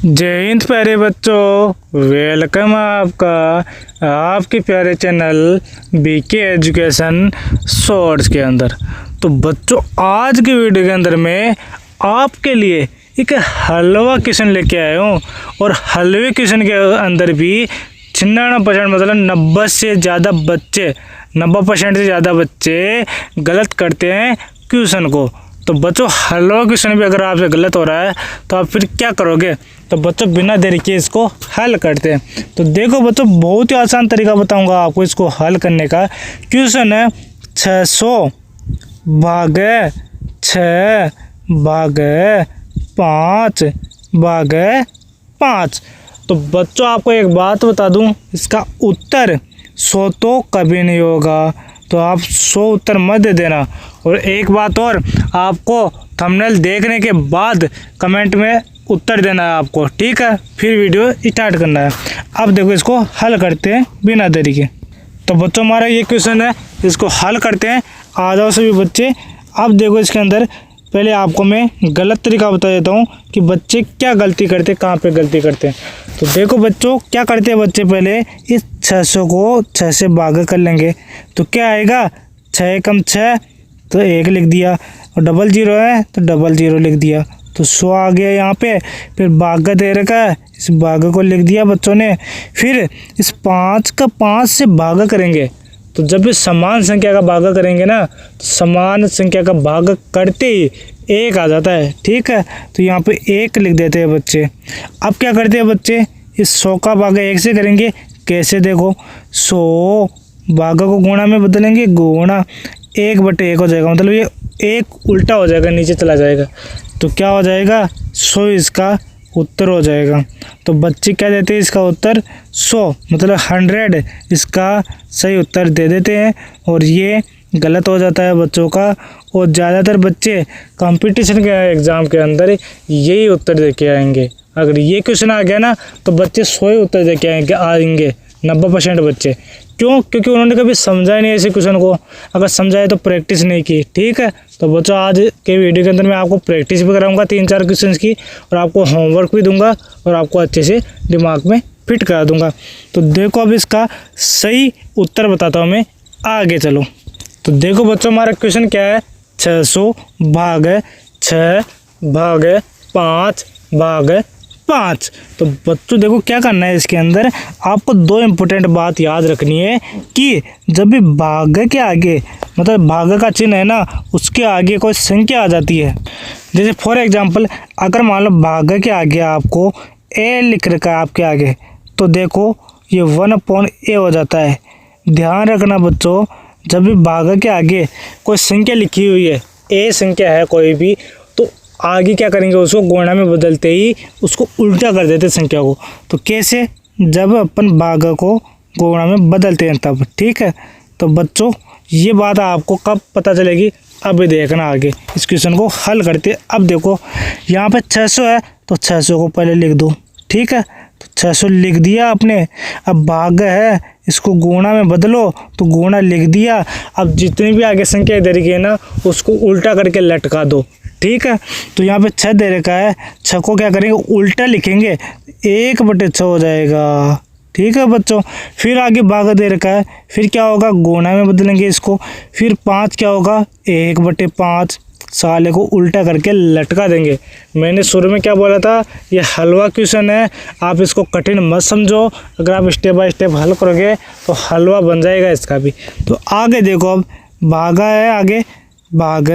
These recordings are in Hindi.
जय हिंद प्यारे बच्चों, वेलकम आपका आपके प्यारे चैनल बीके एजुकेशन शॉर्ट्स के अंदर। तो बच्चों, आज की वीडियो के अंदर मैं आपके लिए एक हलवा क्वेश्चन लेके आया हूँ और हलवे क्वेश्चन के अंदर भी 96% मतलब 90% से ज़्यादा बच्चे गलत करते हैं क्वेश्चन को। तो बच्चों, हलवा क्वेश्चन भी अगर आपसे गलत हो रहा है तो आप फिर क्या करोगे? तो बच्चों, बिना देरी के इसको हल करते हैं। तो देखो बच्चों, बहुत ही आसान तरीका बताऊंगा आपको इसको हल करने का। क्वेश्चन है 600 भागे 6 भागे 5 भागे 5। तो बच्चों, आपको एक बात बता दूं, इसका उत्तर 100 तो कभी नहीं होगा। तो आप 100 उत्तर मत दे देना। और एक बात और, आपको थंबनेल देखने के बाद कमेंट में उत्तर देना है आपको, ठीक है? फिर वीडियो स्टार्ट करना है। अब देखो, इसको हल करते हैं बिना देरी के। तो बच्चों, हमारा ये क्वेश्चन है, इसको हल करते हैं। आ जाओ सभी बच्चे। अब देखो, इसके अंदर पहले आपको मैं गलत तरीका बता देता हूँ कि बच्चे क्या गलती करते हैं, कहाँ पे गलती करते हैं। तो देखो बच्चों, क्या करते हैं बच्चे, पहले इस 600 को 6 से भागा कर लेंगे। तो क्या आएगा? 6 कम 6 तो 1 लिख दिया, और 00 है तो 00 लिख दिया। तो 100 आ गया यहाँ पे। फिर भागा दे रखा है, इस भागा को लिख दिया बच्चों ने। फिर इस 5 का 5 से भागा करेंगे। तो जब भी समान संख्या का भागा करेंगे ना, तो समान संख्या का भागा करते ही 1 आ जाता है, ठीक है? तो यहाँ पे 1 लिख देते हैं बच्चे। अब क्या करते हैं बच्चे, इस 100 का भागा 1 से करेंगे। कैसे? देखो, 100 भागा को गुणा में बदलेंगे, गुणा 1/1 हो जाएगा, मतलब ये 1 उल्टा हो जाएगा, नीचे चला जाएगा। तो क्या हो जाएगा? 100 इसका उत्तर हो जाएगा। तो बच्चे क्या देते हैं, इसका उत्तर 100 मतलब 100 इसका सही उत्तर दे देते हैं। और ये गलत हो जाता है बच्चों का। और ज़्यादातर बच्चे कंपटीशन के एग्ज़ाम के अंदर यही उत्तर दे के आएंगे। अगर ये क्वेश्चन आ गया ना, तो बच्चे 100 ही उत्तर दे के आएंगे 90% बच्चे। क्यों? क्योंकि उन्होंने कभी समझा ही नहीं ऐसे क्वेश्चन को। अगर समझाए तो प्रैक्टिस नहीं की, ठीक है? तो बच्चों, आज के वीडियो के अंदर मैं आपको प्रैक्टिस भी कराऊंगा 3-4 क्वेश्चंस की, और आपको होमवर्क भी दूंगा, और आपको अच्छे से दिमाग में फिट करा दूंगा। तो देखो, अब इसका सही उत्तर बताता हूँ मैं, आगे चलो। तो देखो बच्चों, हमारा क्वेश्चन क्या है? 600 भागे 6 भागे 5 भागे 5। तो बच्चों देखो, क्या करना है इसके अंदर, आपको 2 इम्पोर्टेंट बात याद रखनी है कि जब भी भागे के आगे, मतलब भागे का चिन्ह है ना, उसके आगे कोई संख्या आ जाती है। जैसे फॉर एग्जांपल, अगर मान लो भागे के आगे आपको ए लिख रखा है आपके आगे, तो देखो ये 1/a हो जाता है। ध्यान रखना बच्चों, जब भी भागे के आगे कोई संख्या लिखी हुई है, ए संख्या है कोई भी, तो आगे क्या करेंगे, उसको गुणा में बदलते ही उसको उल्टा कर देते संख्या को। तो कैसे? जब अपन भागा को गुणा में बदलते हैं तब, ठीक है? तो बच्चों, ये बात आपको कब पता चलेगी, अब देखना आगे इस क्वेश्चन को हल करते। अब देखो, यहाँ पे 600 है तो 600 को पहले लिख दो, ठीक है? तो 600 लिख दिया आपने। अब भाग है, इसको गुणा में बदलो, तो गुणा लिख दिया। अब जितनी भी आगे संख्या दे रखी है ना, उसको उल्टा करके लटका दो, ठीक है? तो यहाँ पे 6 दे रखा है, 6 को क्या करेंगे, उल्टा लिखेंगे, 1/6 हो जाएगा, ठीक है बच्चों? फिर आगे भागा दे रखा है, फिर क्या होगा, गुणा में बदलेंगे इसको। फिर 5 क्या होगा, 1/5, साले को उल्टा करके लटका देंगे। मैंने शुरू में क्या बोला था, ये हलवा क्वेश्चन है, आप इसको कठिन मत समझो। अगर आप स्टेप बाय स्टेप हल करोगे तो हलवा बन जाएगा इसका भी। तो आगे देखो, अब भागा है, आगे भाग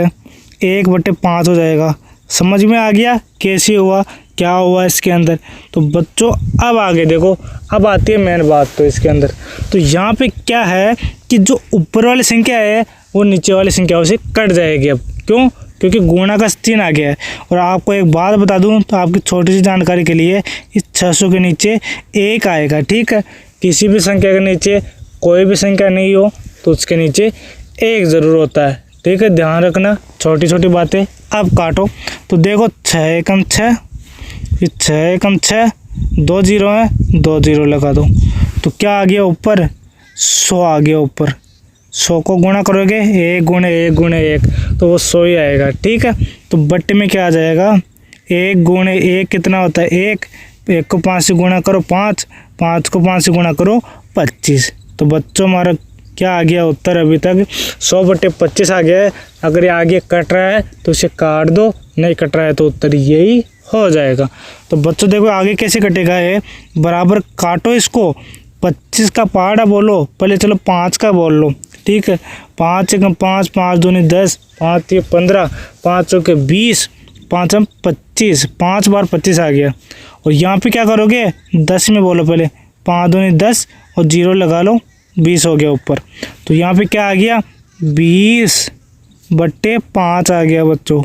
1/5 हो जाएगा। समझ में आ गया कैसे हुआ, क्या हुआ इसके अंदर? तो बच्चों, अब आगे देखो, अब आती है मेन बात। तो इसके अंदर तो यहाँ पे क्या है कि जो ऊपर वाली संख्या है वो नीचे वाली संख्याओं से कट जाएगी। अब क्यों? क्योंकि गुणा का चिन्ह आ गया है। और आपको एक बात बता दूं, तो आपकी छोटी सी जानकारी के लिए, इस 600 के नीचे 1 आएगा, ठीक है? किसी भी संख्या के नीचे कोई भी संख्या नहीं हो तो उसके नीचे 1 ज़रूर होता है, ठीक है? ध्यान रखना, छोटी छोटी बातें। अब काटो, तो देखो 6 कम 6, 6 कम 6, 2 0 है, 2 0 लगा दो। तो क्या आ गया ऊपर? 100 आ गया ऊपर। 100 को गुणा करोगे, 1 गुणे 1 गुणे 1, तो वो 100 ही आएगा, ठीक है? तो बट्टे में क्या आ जाएगा, 1 गुणे 1 कितना होता है, 1, 1 को 5 से गुणा करो 5, 5 को 5 से गुणा करो 25। तो बच्चों हमारा क्या आ गया उत्तर अभी तक 100/25 आ गया है। अगर ये आगे कट रहा है तो इसे काट दो, नहीं कट रहा है तो उत्तर यही हो जाएगा। तो बच्चों देखो आगे कैसे कटेगा, ये बराबर काटो इसको। 25 का पहाड़ा बोलो पहले, चलो 5 का बोल लो, ठीक है। 5 1 5, 5 2 10, 5 3 15, 5 चौके 20, 5 25, 5 बार 25 आ गया। और यहाँ पे क्या करोगे 10 में बोलो पहले, 5 2 10 और 0 लगा लो, 20 हो गया ऊपर। तो यहाँ पे क्या आ गया 20/5 आ गया बच्चों।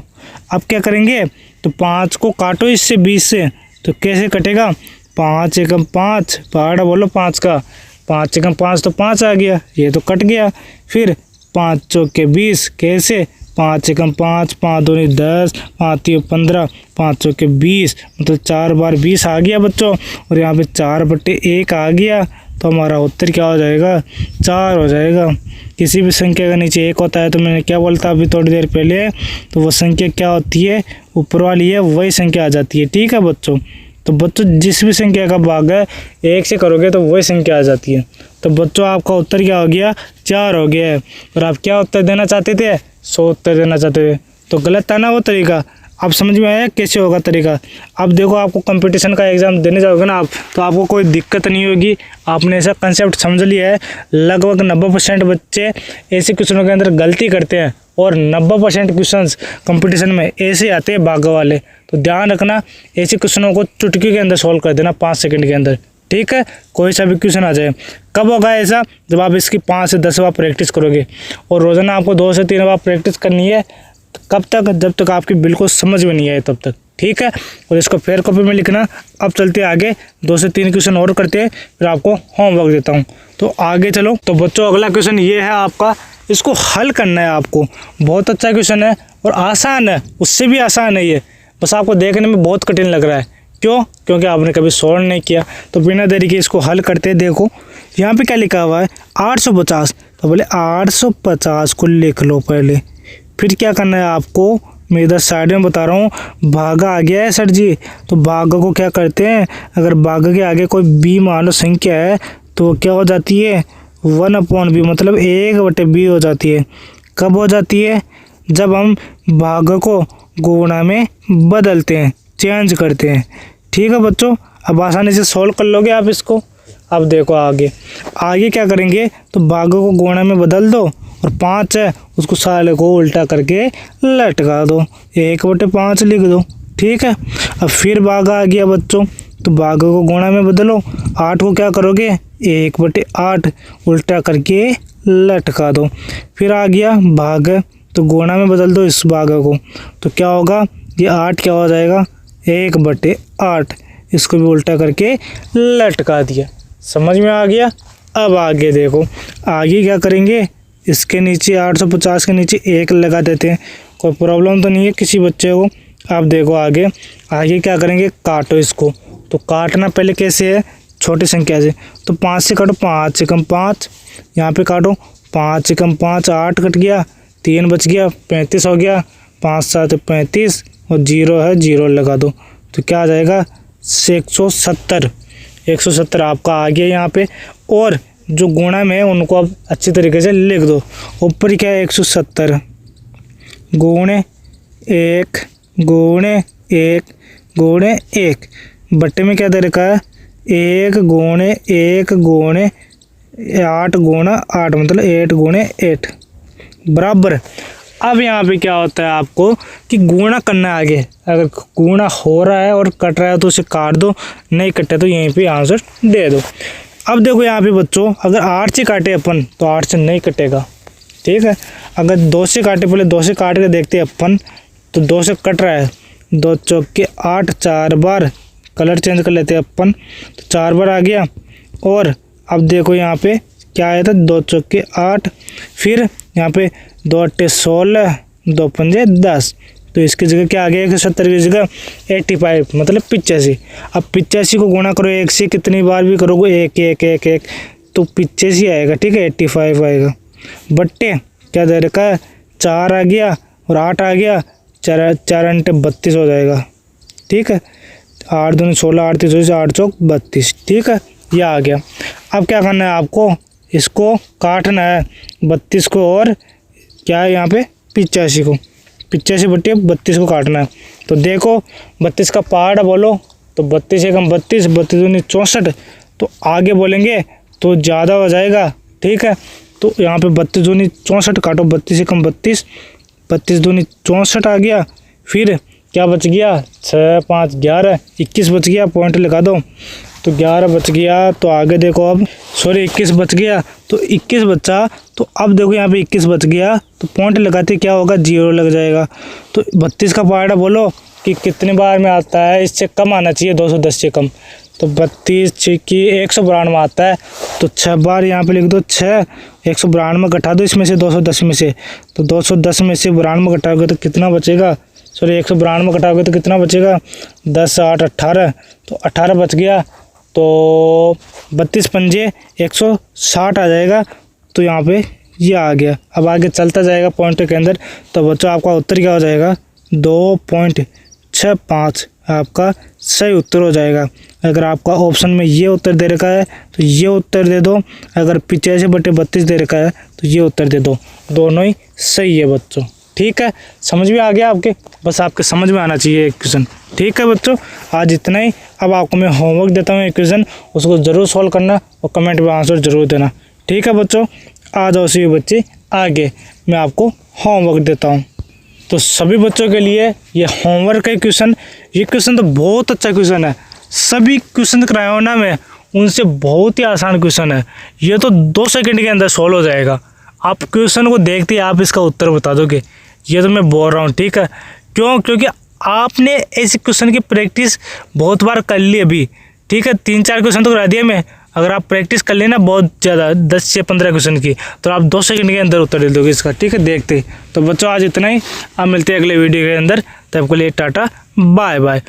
अब क्या करेंगे, तो 5 को काटो इससे 20 से, तो कैसे कटेगा 5 1 5, पहाड़ा बोलो 5 का, 5 1 5 तो 5 आ गया, ये तो कट गया। फिर 5 चौके 20, कैसे 5 1 5, 5 2 10, 5 3 15, 5 चौके 20, मतलब 4 बार 20 आ गया बच्चों। और यहाँ पे 4/1 आ गया, तो हमारा उत्तर क्या हो जाएगा 4 हो जाएगा। किसी भी संख्या का नीचे 1 होता है तो मैंने क्या बोलता अभी थोड़ी देर पहले, तो वो संख्या क्या होती है ऊपर वाली है वही संख्या आ जाती है, ठीक है बच्चों। तो बच्चों जिस भी संख्या का भाग है 1 से करोगे तो वही संख्या आ जाती है। तो बच्चों आपका उत्तर क्या हो गया 4 हो गया है। और आप क्या उत्तर देना चाहते थे 100 उत्तर देना चाहते थे, तो गलत था ना वो तरीका। अब समझ में आया कैसे होगा तरीका। अब देखो आपको कंपटीशन का एग्ज़ाम देने जाओगे ना आप, तो आपको कोई दिक्कत नहीं होगी। आपने ऐसा कंसेप्ट समझ लिया है। लगभग 90% बच्चे ऐसे क्वेश्चनों के अंदर गलती करते हैं और 90% क्वेश्चंस कंपटीशन में ऐसे आते हैं भाग वाले। तो ध्यान रखना, ऐसे क्वेश्चनों को चुटकी के अंदर सॉल्व कर देना 5 सेकंड के अंदर, ठीक है। कोई सा भी क्वेश्चन आ जाए। कब होगा ऐसा, जब आप इसकी 5 से 10 बार प्रैक्टिस करोगे। और रोज़ाना आपको 2 से 3 बार प्रैक्टिस करनी है। कब तक, जब तक आपकी बिल्कुल समझ में नहीं आए तब तक, ठीक है। और इसको फेयर कॉपी में लिखना। अब चलते आगे, 2 से 3 क्वेश्चन और करते हैं, फिर आपको होमवर्क देता हूँ। तो आगे चलो। तो बच्चों अगला क्वेश्चन ये है आपका, इसको हल करना है आपको। बहुत अच्छा क्वेश्चन है और आसान है, उससे भी आसान है ये, बस आपको देखने में बहुत कठिन लग रहा है। क्यों? क्योंकि आपने कभी सॉल्व नहीं किया। तो बिना देरी के इसको हल करते। देखो यहाँ पे क्या लिखा हुआ है 850, तो बोले 850 को लिख लो पहले। फिर क्या करना है आपको, मैं इधर साइड में बता रहा हूँ, भागा आ गया है सर जी। तो भागा को क्या करते हैं, अगर भागा के आगे कोई बी मान लो संख्या है तो क्या हो जाती है 1/b, मतलब 1/b हो जाती है। कब हो जाती है, जब हम भाग को गुणा में बदलते हैं, चेंज करते हैं, ठीक है बच्चों। अब आसानी से सॉल्व कर लोगे आप इसको। अब देखो आगे क्या करेंगे, तो भाग को गुणा में बदल दो और 5 है उसको साले को उल्टा करके लटका दो, 1/5 लिख दो, ठीक है। अब फिर भाग आ गया बच्चों, तो भाग को गुणा में बदलो, 8 को क्या करोगे 1/8 उल्टा करके लटका दो। फिर आ गया भाग, तो गुणा में बदल दो इस भाग को, तो क्या होगा ये 8 क्या हो जाएगा 1/8, इसको भी उल्टा करके लटका दिया। समझ में आ गया। अब आगे देखो, आगे क्या करेंगे, इसके नीचे 850 के नीचे 1 लगा देते हैं, कोई प्रॉब्लम तो नहीं है किसी बच्चे को। अब देखो आगे क्या करेंगे, काटो इसको। तो काटना पहले कैसे है, छोटी संख्या से। तो 5 से काटो, 5 1 5, यहाँ पे काटो 5 1 5, 8 कट गया, 3 बच गया, 35 हो गया, 5 7 35 और 0 है 0 लगा दो। तो क्या आ जाएगा 170 आपका आ गया यहाँ पे। और जो गुणा में है उनको अब अच्छी तरीके से लिख दो। ऊपर क्या है 170 गुणे 1 गुणे 1 गुणे 1, बट्टे में क्या दे रखा है 1 गुणे 1 गुणे 8 गुणा 8, मतलब 8 गुणे 8 बराबर। अब यहाँ पे क्या होता है आपको कि गुणा करना है आगे। अगर गुणा हो रहा है और कट रहा है तो उसे काट दो, नहीं कटे तो यहीं पे आंसर दे दो। अब देखो यहाँ पे बच्चों, अगर 8 से काटे अपन तो 8 से नहीं कटेगा, ठीक है। अगर 2 से काटे, पहले 2 से काट के देखते हैं अपन, तो 2 से कट रहा है, 2 चौके 8, 4 बार कलर चेंज कर लेते हैं अपन, तो 4 बार आ गया। और अब देखो यहाँ पे क्या आया था 2 चौके 8, फिर यहाँ पे 2 8 16, 2 5 10, तो इसकी जगह क्या आ गया 170 की जगह 85, मतलब 85। अब 85 को गुणा करो 1 से, कितनी बार भी करोगे 1 1 1 1, तो 85 आएगा, ठीक है 85 आएगा। बट्टे क्या दे रखा है 4 आ गया और 8 आ गया, 4 8 32 हो जाएगा, ठीक है। 8 दूनी 16, 8 तीन 24, 8 चौक 32। ठीक है, ये आ गया। अब क्या करना है आपको, इसको काटना है 32 को और क्या है यहाँ पे 85 को, 85/32 को काटना है। तो देखो 32 का पहाड़ बोलो तो 32 एकम 32, 32 दूनी 64। तो आगे बोलेंगे तो ज़्यादा हो जाएगा। ठीक है, तो यहाँ पे 32 दूनी 64 काटो, 32 एकम 32, 32 दूनी 64 आ गया। फिर क्या बच गया, 6 5 11, 21 बच गया, पॉइंट लगा दो। तो 11 बच गया, तो आगे देखो अब, सॉरी 21 बच गया, तो 21 बचा। तो अब देखो यहाँ पे 21 बच गया, तो पॉइंट लगाते क्या होगा, 0 लग जाएगा। तो 32 का पहाड़ा बोलो कि कितने बार में आता है, इससे कम आना चाहिए, 210 से कम। तो 32 की 192 आता है, तो 6 बार यहाँ पे लिख दो, 6 192 घटा दो इसमें से 210 में से। तो 210 में से 92 घटाओगे तो कितना बचेगा, सॉरी 192 घटाओगे तो कितना बचेगा, 10 8 18, तो 18 बच गया। तो 32 पंजे 160 आ जाएगा। तो यहाँ पे ये आ गया। अब आगे चलता जाएगा पॉइंट के अंदर। तो बच्चों आपका उत्तर क्या हो जाएगा, 2.65 आपका सही उत्तर हो जाएगा। अगर आपका ऑप्शन में ये उत्तर दे रखा है तो ये उत्तर दे दो, अगर 85/32 दे रखा है तो ये उत्तर दे दो, दोनों ही सही है बच्चों। ठीक है, समझ में आ गया आपके, बस आपके समझ में आना चाहिए एक क्वेश्चन। ठीक है बच्चों, आज इतना ही। अब आपको मैं होमवर्क देता हूँ एक क्वेश्चन, उसको ज़रूर सॉल्व करना और कमेंट में आंसर ज़रूर देना। ठीक है बच्चों, आ जाओ सभी बच्चे आगे, मैं आपको होमवर्क देता हूँ। तो सभी बच्चों के लिए ये होमवर्क है क्वेश्चन। ये क्वेश्चन तो बहुत अच्छा क्वेश्चन है, सभी क्वेश्चन कराए हो ना मैं, उनसे बहुत ही आसान क्वेश्चन है। ये तो 2 सेकंड के अंदर सॉल्व हो जाएगा। आप क्वेश्चन को देखते ही आप इसका उत्तर बता दोगे, ये तो मैं बोल रहा हूँ। ठीक है, क्यों, क्योंकि आपने ऐसे क्वेश्चन की प्रैक्टिस बहुत बार कर ली अभी। ठीक है, 3-4 क्वेश्चन तो करा दिए मैं। अगर आप प्रैक्टिस कर लेना बहुत ज़्यादा 10 से 15 क्वेश्चन की, तो आप 2 सेकंड के अंदर उत्तर दे दोगे इसका। ठीक है, देखते ही। तो बच्चों आज इतना ही, अब मिलते हैं अगले वीडियो के अंदर, तब के लिए टाटा बाय बाय।